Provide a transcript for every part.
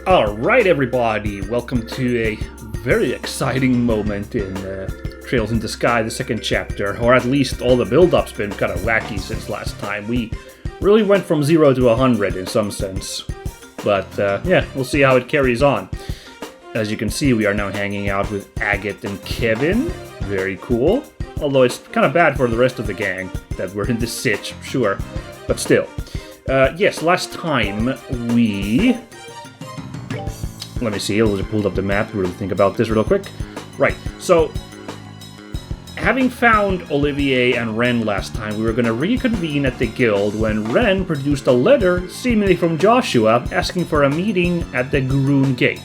Alright everybody, welcome to a very exciting moment in Trails in the Sky, the second chapter, or at least all the build-up's been kind of wacky since last time. We really went from 0 to 100 in some sense, but yeah, we'll see how it carries on. As you can see, we are now hanging out with Agate and Kevin, very cool, although it's kind of bad for the rest of the gang that we're in this sitch, sure, but still. Yes, last time we... Let me see, I'll just pull up the map, really think about this real quick. Right, so, having found Olivier and Ren last time, we were going to reconvene at the guild when Ren produced a letter, seemingly from Joshua, asking for a meeting at the Garoon Gate.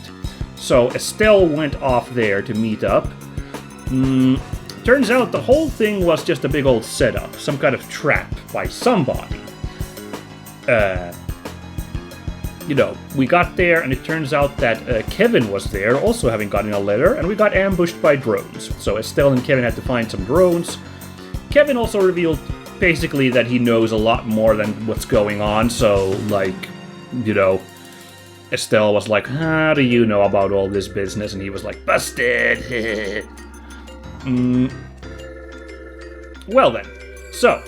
So, Estelle went off there to meet up. Turns out the whole thing was just a big old setup, some kind of trap by somebody. You know, we got there, and it turns out that Kevin was there, also having gotten a letter, and we got ambushed by drones. So Estelle and Kevin had to find some drones. Kevin also revealed, basically, that he knows a lot more than what's going on, so, like, you know, Estelle was like, how do you know about all this business? And he was like, busted! Well then, so...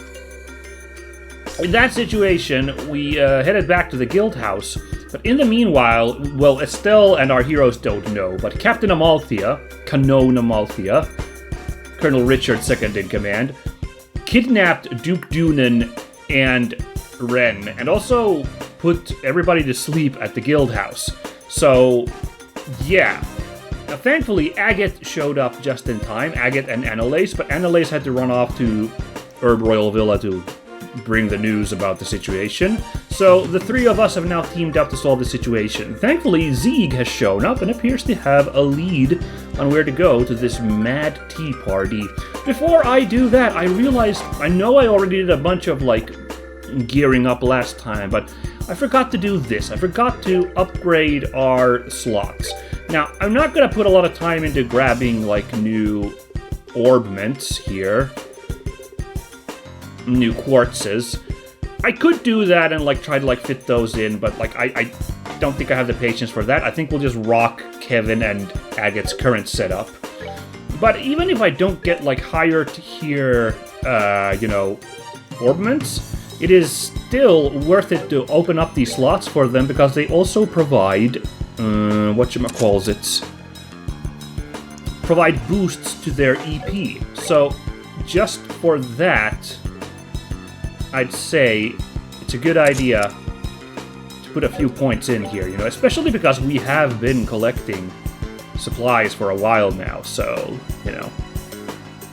in that situation, we headed back to the guild house, but in the meanwhile, well, Estelle and our heroes don't know, but Captain Amalthea, Canon Amalthea, Colonel Richard, second in command, kidnapped Duke Dunan and Ren, and also put everybody to sleep at the guild house. So, yeah. Now, thankfully, Agate showed up just in time, Agate and Annalise, but Annalise had to run off to Herb Royal Villa to bring the news about the situation. So the three of us have now teamed up to solve the situation. Thankfully, Zieg has shown up and appears to have a lead on where to go to this mad tea party. Before I do that, I realized, I know I already did a bunch of, like, gearing up last time, but I forgot to do this. I forgot to upgrade our slots. Now, I'm not going to put a lot of time into grabbing, like, new orbments here. New quartzes. I could do that and like try to like fit those in, but like I don't think I have the patience for that. I think we'll just rock Kevin and Agate's current setup. But even if I don't get like higher tier, you know, orbments, it is still worth it to open up these slots for them because they also provide, whatchamacallit, provide boosts to their EP. So just for that, I'd say it's a good idea to put a few points in here, you know, especially because we have been collecting supplies for a while now, so, you know,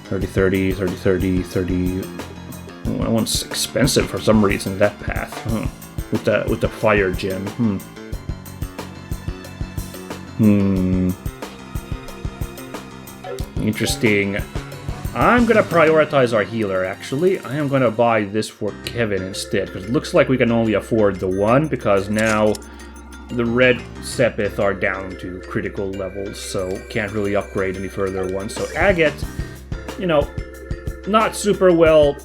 30-30, 30-30, 30... Oh, that one's expensive for some reason, that path, with the fire gem, Interesting. I'm gonna prioritize our healer, actually. I am gonna buy this for Kevin instead, because it looks like we can only afford the one, because now the red Sepith are down to critical levels, so can't really upgrade any further ones. So Agate, you know, not super well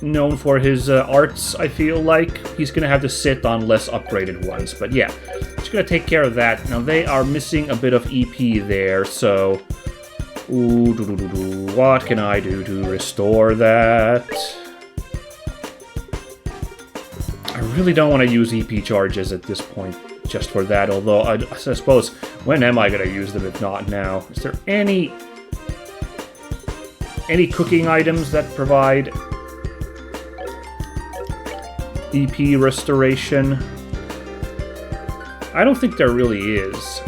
known for his arts, I feel like. He's gonna have to sit on less upgraded ones, but yeah, just gonna take care of that. Now, they are missing a bit of EP there, so... Ooh, what can I do to restore that? I really don't want to use EP charges at this point, just for that, although I suppose, when am I going to use them if not now? Is there any cooking items that provide EP restoration? I don't think there really is.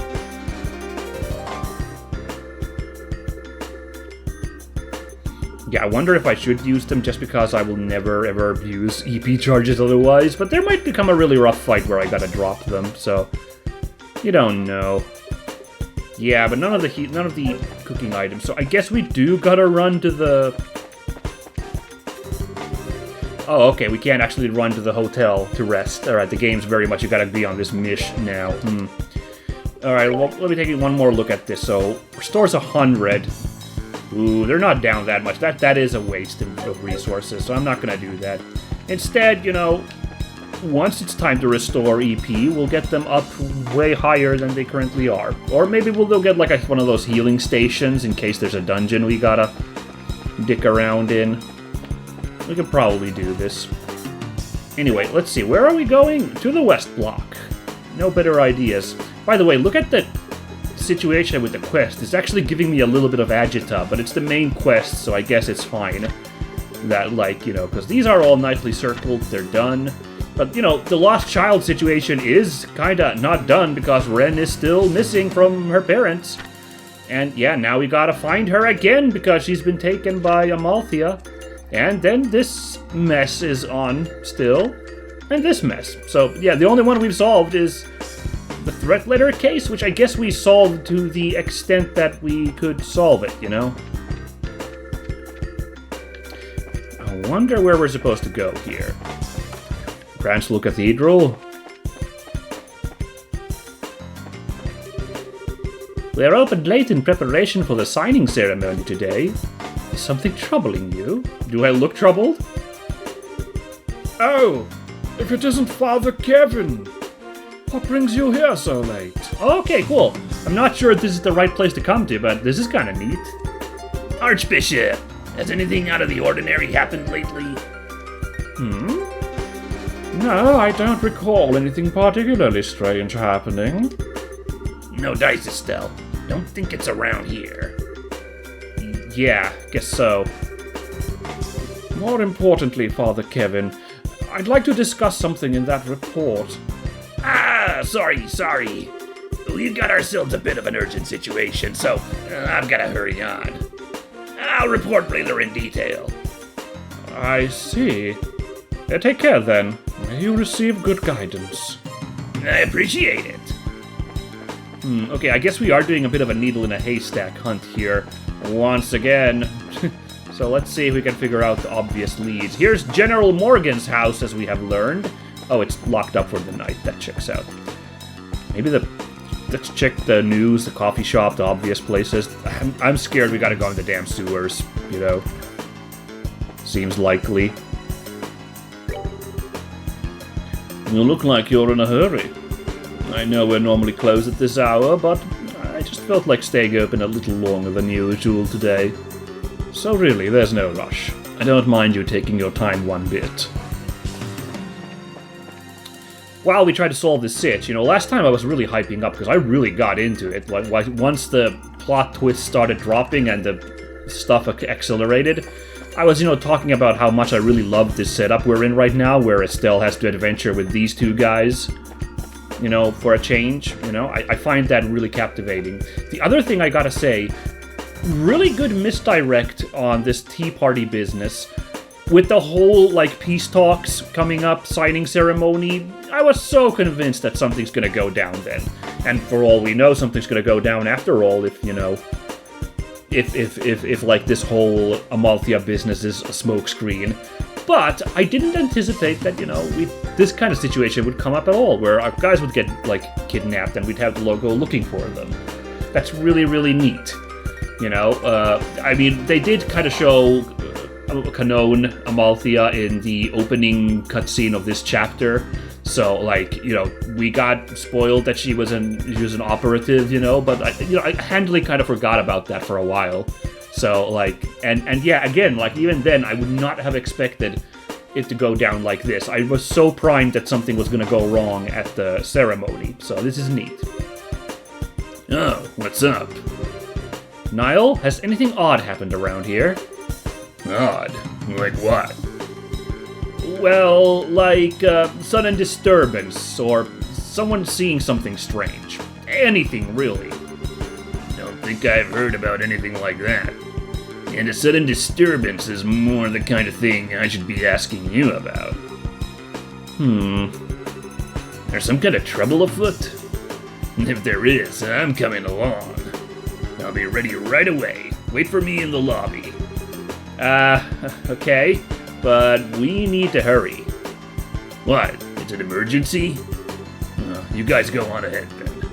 Yeah, I wonder if I should use them just because I will never ever use EP charges otherwise, but there might become a really rough fight where I gotta drop them, so you don't know. Yeah, but none of the cooking items, so I guess we do gotta run to the... Oh, okay, we can't actually run to the hotel to rest. Alright, the game's very much, you gotta be on this mish now. Alright, well, let me take one more look at this. So, restores 100. Ooh, they're not down that much. That is a waste of resources, so I'm not gonna do that. Instead, you know, once it's time to restore EP, we'll get them up way higher than they currently are. Or maybe they'll get like one of those healing stations in case there's a dungeon we gotta dick around in. We could probably do this. Anyway, let's see. Where are we going? To the West Block. No better ideas. By the way, look at the situation with the quest. It's actually giving me a little bit of agita, but it's the main quest, so I guess it's fine. That, like, you know, because these are all nicely circled, they're done. But, you know, the lost child situation is kinda not done because Ren is still missing from her parents. And yeah, now we gotta find her again because she's been taken by Amalthea. And then this mess is on still. And this mess. So yeah, the only one we've solved is the threat letter case, which I guess we solved to the extent that we could solve it, you know? I wonder where we're supposed to go here. Branchlow Cathedral? We are opened late in preparation for the signing ceremony today. Is something troubling you? Do I look troubled? Oh, if it isn't Father Kevin! What brings you here so late? Okay, cool. I'm not sure if this is the right place to come to, but this is kind of neat. Archbishop, has anything out of the ordinary happened lately? No, I don't recall anything particularly strange happening. No dice, Estelle. Don't think it's around here. Yeah, guess so. More importantly, Father Kevin, I'd like to discuss something in that report. Sorry. We've got ourselves a bit of an urgent situation, so I've gotta hurry on. I'll report later in detail. I see. Take care then. May you receive good guidance. I appreciate it. Okay, I guess we are doing a bit of a needle in a haystack hunt here, once again. So let's see if we can figure out the obvious leads. Here's General Morgan's house, as we have learned. Oh, it's locked up for the night. That checks out. Maybe let's check the news, the coffee shop, the obvious places. I'm scared we gotta go in the damn sewers, you know. Seems likely. You look like you're in a hurry. I know we're normally closed at this hour, but I just felt like staying open a little longer than usual today. So really, there's no rush. I don't mind you taking your time one bit. While we try to solve this sitch, you know, last time I was really hyping up because I really got into it. Like once the plot twist started dropping and the stuff accelerated, I was, you know, talking about how much I really love this setup we're in right now, where Estelle has to adventure with these two guys, you know, for a change. You know, I find that really captivating. The other thing I gotta say, really good misdirect on this Tea Party business. With the whole, like, peace talks coming up, signing ceremony, I was so convinced that something's gonna go down then. And for all we know, something's gonna go down after all if, you know, if like, this whole Amalthea business is a smokescreen. But I didn't anticipate that, you know, this kind of situation would come up at all, where our guys would get, like, kidnapped and we'd have the logo looking for them. That's really, really neat. You know, I mean, they did kind of show Canon Amalthea in the opening cutscene of this chapter. So, like, you know, we got spoiled that she was an operative, you know, but I handily kind of forgot about that for a while. So, like, and yeah, again, like, even then, I would not have expected it to go down like this. I was so primed that something was going to go wrong at the ceremony. So this is neat. Oh, what's up? Niall, has anything odd happened around here? Odd? Like what? Well, like, sudden disturbance, or someone seeing something strange. Anything, really. Don't think I've heard about anything like that. And a sudden disturbance is more the kind of thing I should be asking you about. There's some kind of trouble afoot? If there is, I'm coming along. I'll be ready right away. Wait for me in the lobby. Okay, but we need to hurry. What? It's an emergency? You guys go on ahead then.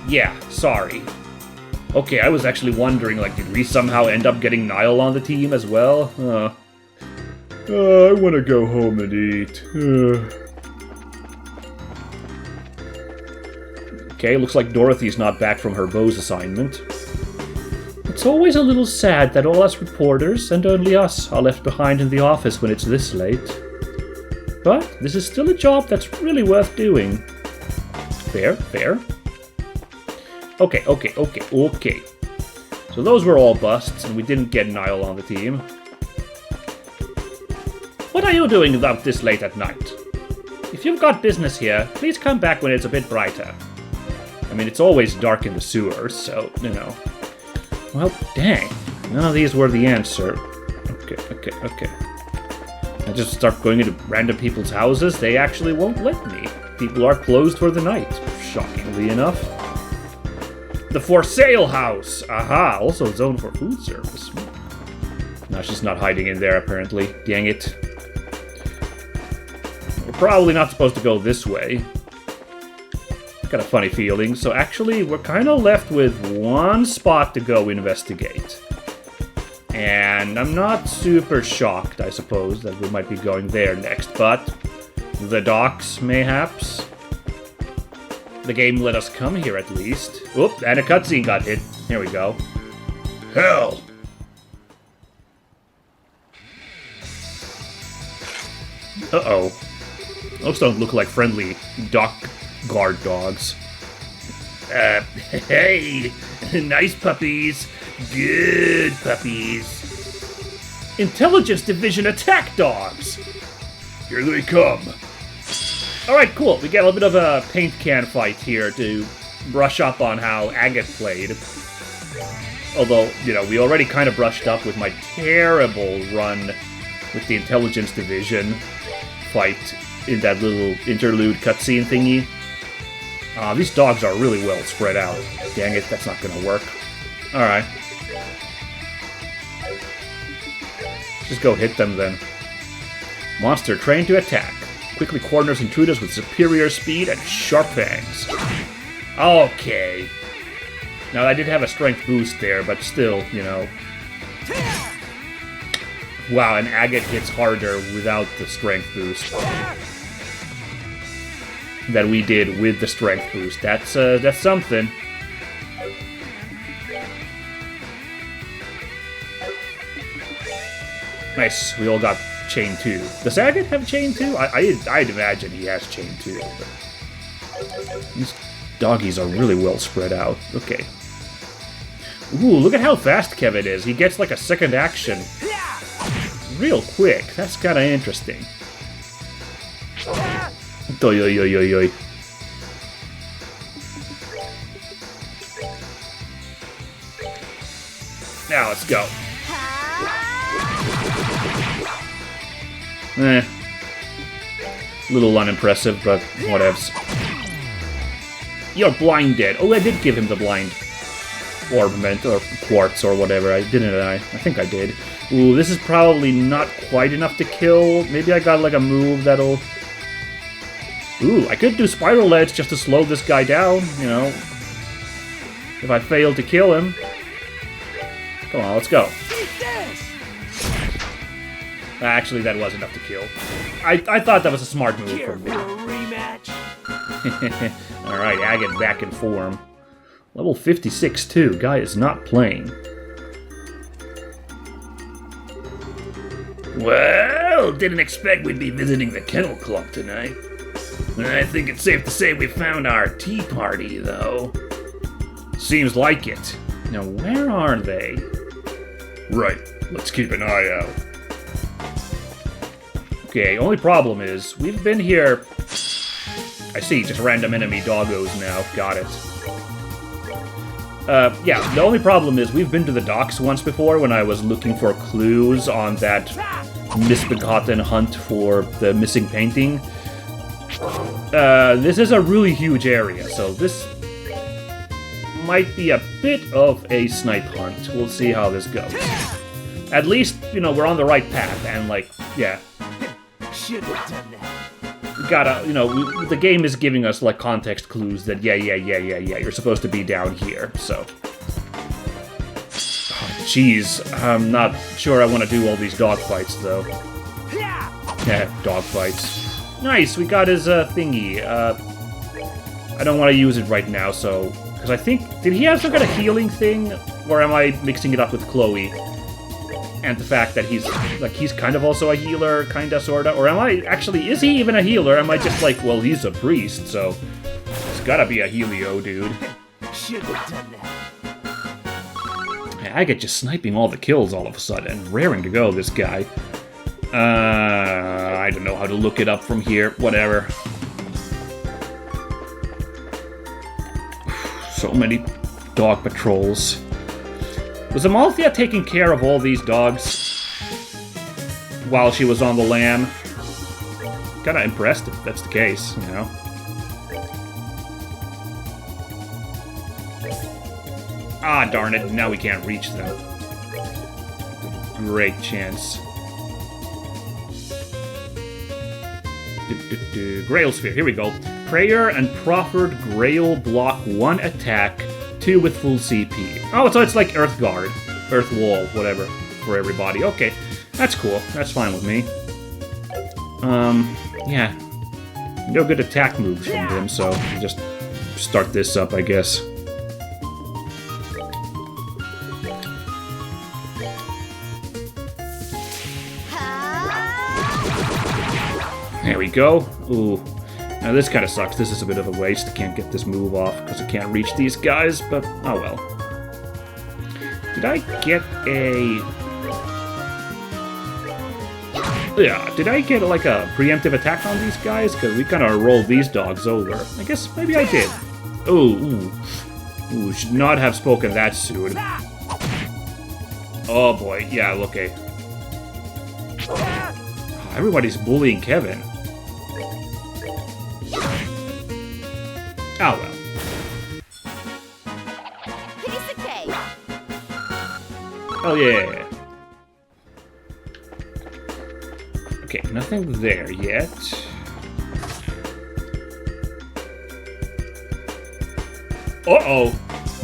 Yeah, sorry. Okay, I was actually wondering, like, did we somehow end up getting Niall on the team as well? I want to go home and eat. Okay, looks like Dorothy's not back from her Bose assignment. It's always a little sad that all us reporters, and only us, are left behind in the office when it's this late. But this is still a job that's really worth doing. Fair, fair. Okay. So those were all busts, and we didn't get Niall on the team. What are you doing about this late at night? If you've got business here, please come back when it's a bit brighter. I mean, it's always dark in the sewers, so, you know. Well, dang. None of these were the answer. Okay. I just start going into random people's houses, they actually won't let me. People are closed for the night, shockingly enough. The for sale house! Aha, also zoned for food service. No, she's not hiding in there, apparently. Dang it. We're probably not supposed to go this way. Got a funny feeling. So actually, we're kind of left with one spot to go investigate. And I'm not super shocked, I suppose, that we might be going there next, but the docks, mayhaps. The game let us come here at least. Oop, and a cutscene got hit. Here we go. Hell! Uh-oh. Those don't look like friendly dock guard dogs. Hey! Nice puppies. Good puppies. Intelligence Division attack dogs! Here they come. Alright, cool. We get a bit of a paint can fight here to brush up on how Agate played. Although, you know, we already kind of brushed up with my terrible run with the Intelligence Division fight in that little interlude cutscene thingy. These dogs are really well spread out. Dang it, that's not gonna work. Alright. Just go hit them then. Monster trained to attack. Quickly corners intruders with superior speed and sharp fangs. Okay. Now, I did have a strength boost there, but still, you know. Wow, and Agate hits harder without the strength boost that we did with the strength boost. That's something. Nice, we all got chain 2. Does Agate have chain 2? I'd imagine he has chain 2. But these doggies are really well spread out. Okay. Ooh, look at how fast Kevin is. He gets like a second action real quick. That's kind of interesting. Oi, oi, oi, oi, oi. Now let's go. Little unimpressive, but whatevs. You're blinded. Oh, I did give him the blind ornament or quartz or whatever. Didn't I? I think I did. Ooh, this is probably not quite enough to kill. Maybe I got like a move that'll... Ooh, I could do Spiral Ledge just to slow this guy down, you know. If I fail to kill him. Come on, let's go. Actually, that was enough to kill. I thought that was a smart move from me. Alright, Agate back in form. Level 56 too. Guy is not playing. Well, didn't expect we'd be visiting the Kennel Club tonight. I think it's safe to say we found our tea party, though. Seems like it. Now, where are they? Right, let's keep an eye out. Okay, only problem is, we've been here... I see, just random enemy doggos now. Got it. Yeah, the only problem is we've been to the docks once before when I was looking for clues on that misbegotten hunt for the missing painting. This is a really huge area, so this might be a bit of a snipe hunt. We'll see how this goes. At least, you know, we're on the right path, and like, yeah. Should have done that. We gotta, you know, the game is giving us like context clues that yeah, you're supposed to be down here, so. Jeez, I'm not sure I want to do all these dogfights, though. Yeah, dogfights. Nice, we got his thingy. I don't want to use it right now, so... Because I think... Did he have some kind of healing thing? Or am I mixing it up with Chloe? And the fact that he's... Like, he's kind of also a healer, kinda, sorta? Or am I... Actually, is he even a healer? Am I just like, well, he's a priest, so... It's gotta be a Helio, dude. Should have done that. Agate just sniping all the kills all of a sudden. Raring to go, this guy. I don't know how to look it up from here. Whatever. So many dog patrols. Was Amalthea taking care of all these dogs while she was on the lam? Kinda impressed if that's the case, you know? Ah, darn it, now we can't reach them. Great chance. Grail Sphere, here we go. Prayer and Proffered Grail block 1 attack, 2 with full CP. Oh, so it's like Earth Guard, Earth Wall, whatever, for everybody. Okay, that's cool. That's fine with me. Yeah. No good attack moves from him, so just start this up, I guess. There we go. Ooh. Now this kind of sucks. This is a bit of a waste. I can't get this move off because I can't reach these guys, but oh well. Did I get a... Yeah, did I get like a preemptive attack on these guys? Because we kind of rolled these dogs over. I guess maybe I did. Ooh. Ooh, should not have spoken that soon. Oh boy, yeah, okay. Oh, everybody's bullying Kevin. Oh well. Piece of cake. Oh yeah. Okay, nothing there yet. Uh-oh.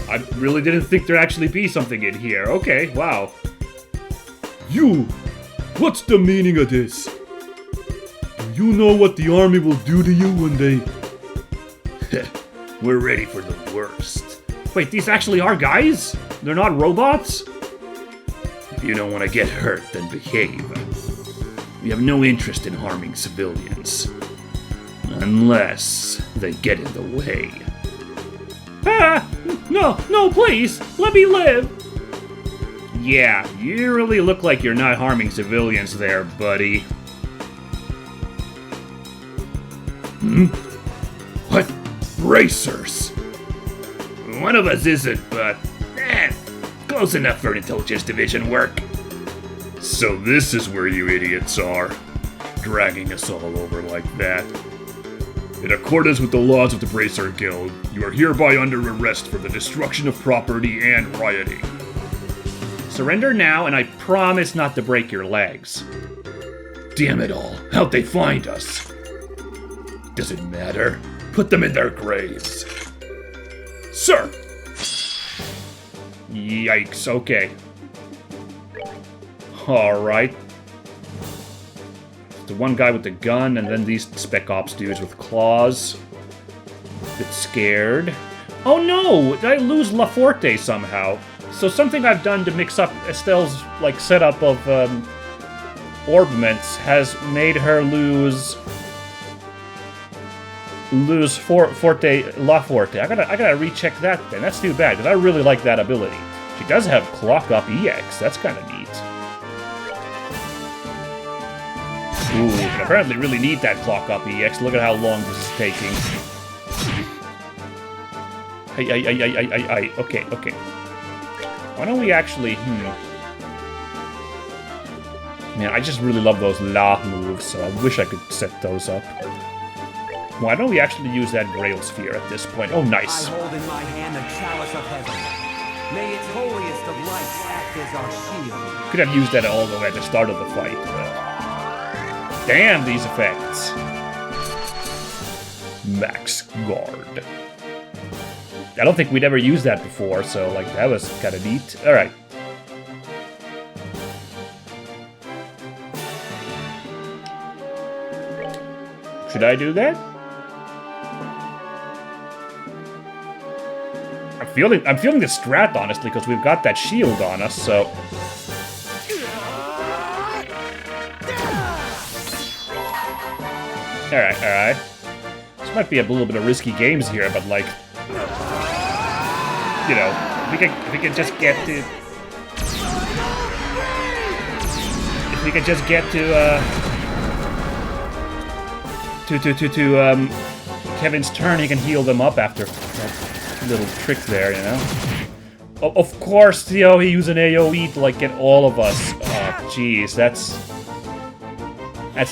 I really didn't think there'd actually be something in here. Okay, wow. You! What's the meaning of this? Do you know what the army will do to you when they... We're ready for the worst. Wait, these actually are guys? They're not robots? If you don't want to get hurt, then behave. We have no interest in harming civilians. Unless they get in the way. Ah! No, please! Let me live! Yeah, you really look like you're not harming civilians there, buddy. What? Racers? One of us isn't, but close enough for intelligence division work. So this is where you idiots are, dragging us all over like that. In accordance with the laws of the Bracer Guild, you are hereby under arrest for the destruction of property and rioting. Surrender now, and I promise not to break your legs. Damn it all, how'd they find us? Does it matter? Put them in their graves. Sir! Yikes, okay. Alright. The one guy with the gun, and then these Spec Ops dudes with claws. Bit scared. Oh no! Did I lose La Forte somehow? So something I've done to mix up Estelle's, like, setup of, orbments has made her lose La Forte. I gotta recheck that then. That's too bad, because I really like that ability. She does have Clock Up EX. That's kind of neat. Ooh, but apparently really need that Clock Up EX. Look at how long this is taking. Okay. Why don't we actually, Man, I just really love those La moves, so I wish I could set those up. Why don't we actually use that Grail Sphere at this point? Oh, nice. I hold in my hand the chalice of heaven. May its holiest of lights act as our shield. Could have used that all the way at the start of the fight, but... Damn, these effects. Max Guard. I don't think we'd ever used that before, so, like, that was kind of neat. Alright. Should I do that? I'm feeling the strat, honestly, because we've got that shield on us, so... Alright. This might be a little bit of risky games here, but like... You know, if we can just get to... If we can just get to Kevin's turn, he can heal them up after that little trick there, you know? Oh, of course, he used an AoE to, like, get all of us. Oh, jeez, that's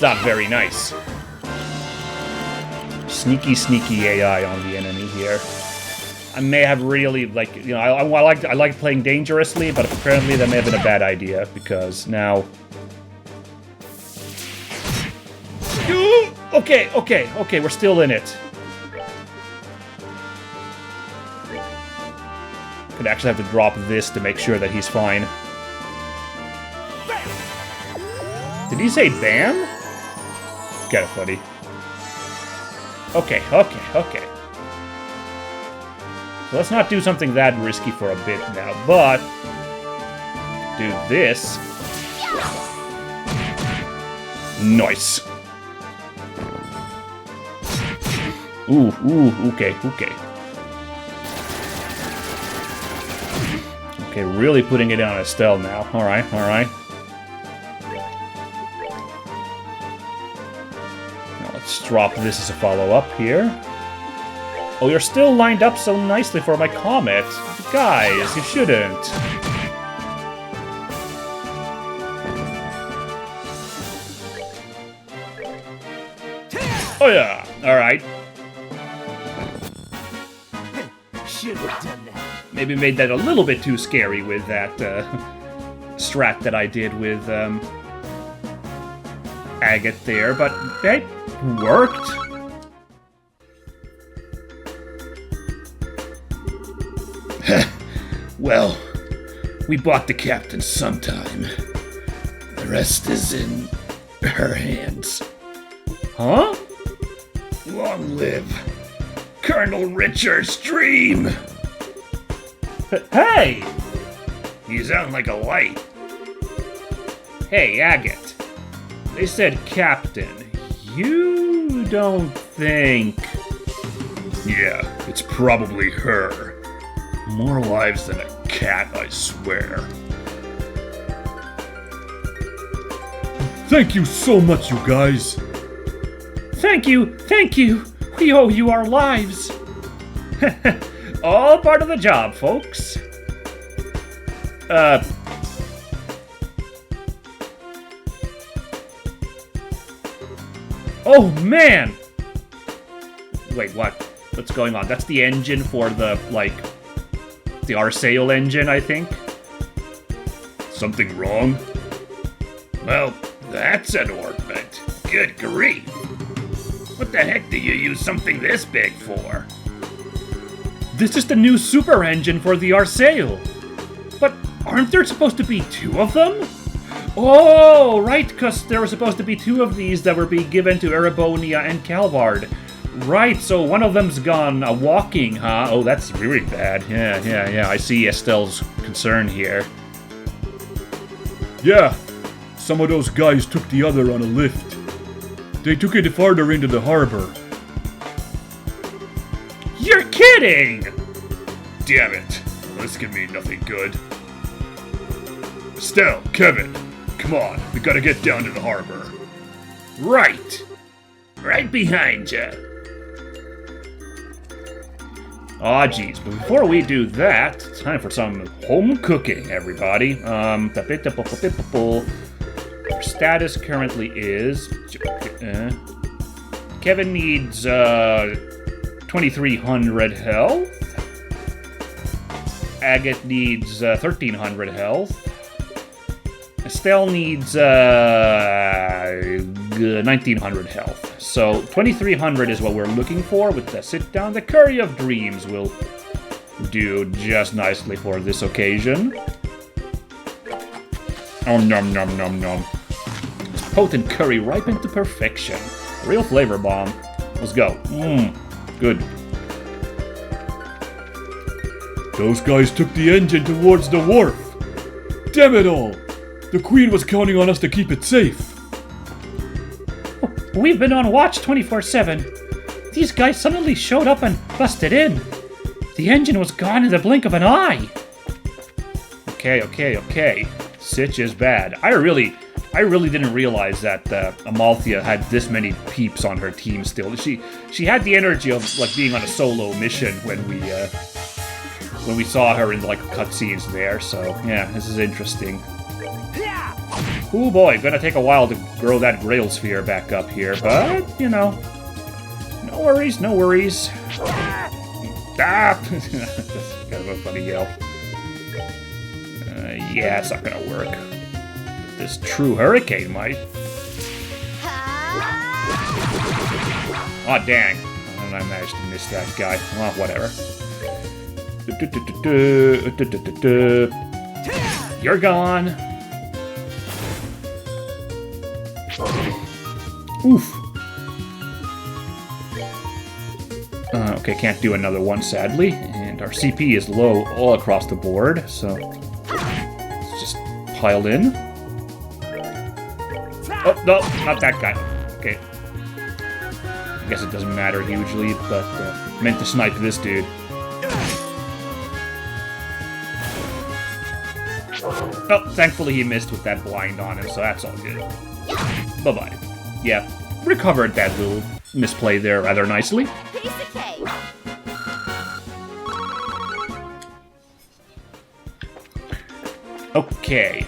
not very nice. Sneaky AI on the enemy here. I may have really, like, you know, I like playing dangerously, but apparently that may have been a bad idea, because now... Okay, we're still in it. Could actually have to drop this to make sure that he's fine. Did he say bam? Get it, buddy. Okay. So let's not do something that risky for a bit now, but... do this. Nice. Ooh, okay. Okay, really putting it on Estelle now. Alright. Now let's drop this as a follow-up here. Oh, you're still lined up so nicely for my comet. Guys, you shouldn't. Oh yeah, alright. Maybe made that a little bit too scary with that strat that I did with Agate there, but it worked. Well, we bought the captain sometime. The rest is in her hands. Huh? Long live Colonel Richard's dream! Hey! You sound like a light. Hey, Agate. They said captain. You don't think... Yeah, it's probably her. More lives than a cat, I swear. Thank you so much, you guys. Thank you! We owe you our lives! All part of the job, folks. Oh, man! Wait, what? What's going on? That's the engine for the, like... the Arsail engine, I think? Something wrong? Well, that's an ornament. Good grief. What the heck do you use something this big for? This is the new super engine for the Arsail. But aren't there supposed to be two of them? Oh, right, because there were supposed to be two of these that were being given to Erebonia and Calvard. Right, so one of them's gone walking, huh? Oh, that's really bad. Yeah, I see Estelle's concern here. Yeah, some of those guys took the other on a lift. They took it farther into the harbor. You're kidding! Damn it. This can mean nothing good. Estelle, Kevin, come on. We gotta get down to the harbor. Right. Right behind you. Aw, geez, but before we do that, it's time for some home cooking, everybody. Our status currently is... Kevin needs, 2,300 health. Agate needs, 1,300 health. Estelle needs, 1,900 health. So 2,300 is what we're looking for with the sit-down. The Curry of Dreams will do just nicely for this occasion. Oh, nom nom nom nom. Potent curry ripened to perfection. Real flavor bomb. Let's go. Good. Those guys took the engine towards the wharf. Damn it all! The Queen was counting on us to keep it safe. We've been on watch 24/7. These guys suddenly showed up and busted in. The engine was gone in the blink of an eye. Okay. Sitch is bad. I really didn't realize that Amalthea had this many peeps on her team still. She had the energy of like being on a solo mission when we saw her in like cutscenes there. So yeah, this is interesting. Oh boy, gonna take a while to grow that Grail Sphere back up here, but you know, no worries. Ah! That's kind of a funny yell. Yeah, it's not gonna work. But this true hurricane might. Oh dang! And I managed to miss that guy. Well, whatever. You're gone. Oof. Okay, can't do another one, sadly. And our CP is low all across the board, so let's just pile in. Oh, no, not that guy. Okay. I guess it doesn't matter hugely, but meant to snipe this dude. Oh, thankfully he missed with that blind on him, so that's all good. Bye-bye. Yeah, recovered that little misplay there rather nicely. Piece of cake. Okay,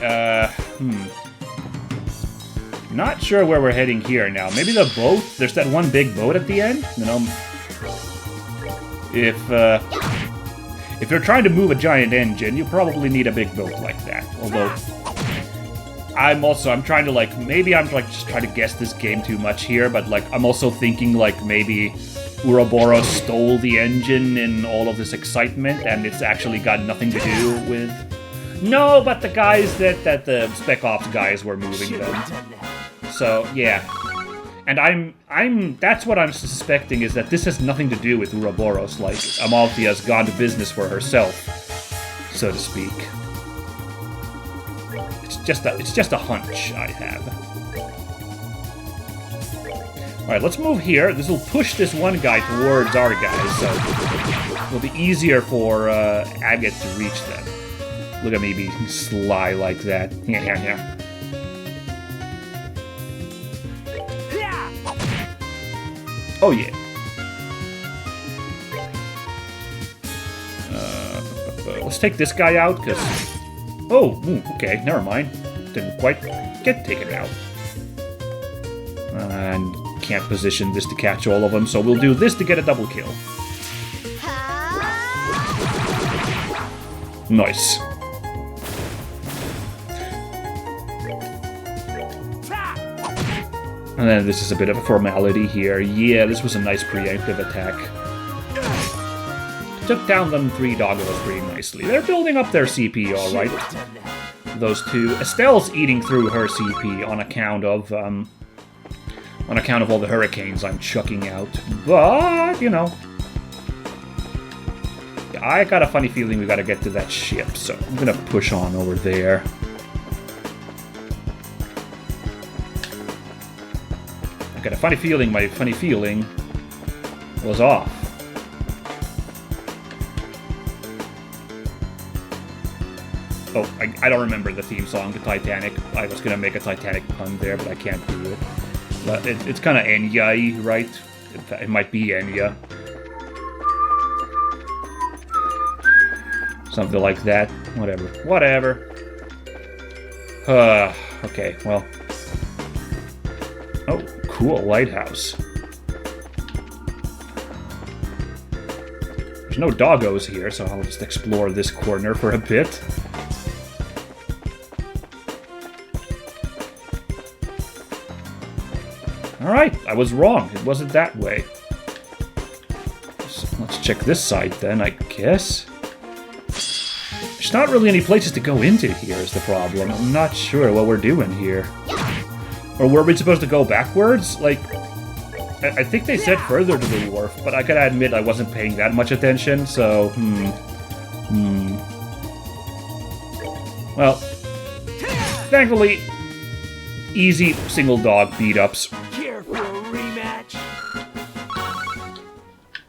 not sure where we're heading here now. Maybe the boat? There's that one big boat at the end? You know, if you're trying to move a giant engine, you probably need a big boat like that. Although, I'm trying to like, maybe I'm like just trying to guess this game too much here, but like, I'm also thinking like maybe Ouroboros stole the engine in all of this excitement, and it's actually got nothing to do with... No, but the guys that the Spec Ops guys were moving them. So, yeah. And that's what I'm suspecting, is that this has nothing to do with Ouroboros, like Amalthea's gone to business for herself, so to speak. It's just a hunch I have. Alright, let's move here. This will push this one guy towards our guys, so it'll be easier for Agate to reach them. Look at me being sly like that. Yeah. Oh yeah. Let's take this guy out, because... Oh, okay, never mind. Didn't quite get taken out. And can't position this to catch all of them, so we'll do this to get a double kill. Nice. And then this is a bit of a formality here. Yeah, this was a nice preemptive attack. Took down them 3 doggos pretty nicely. They're building up their CP alright. Those two. Estelle's eating through her CP on account of all the hurricanes I'm chucking out. But, you know. I got a funny feeling we gotta get to that ship, so I'm gonna push on over there. I got a funny feeling my funny feeling was off. Oh, I don't remember the theme song to Titanic. I was gonna make a Titanic pun there, but I can't do it. But it's kind of Enya-y, right? It might be Enya. Something like that. Whatever. Okay, well. Oh, cool, lighthouse. There's no doggos here, so I'll just explore this corner for a bit. Alright, I was wrong. It wasn't that way. So let's check this side then, I guess. There's not really any places to go into here is the problem. I'm not sure what we're doing here. Or were we supposed to go backwards? Like, I think they said further to the wharf, but I gotta admit I wasn't paying that much attention, so, Well, thankfully, easy single dog beat-ups. Care for a rematch?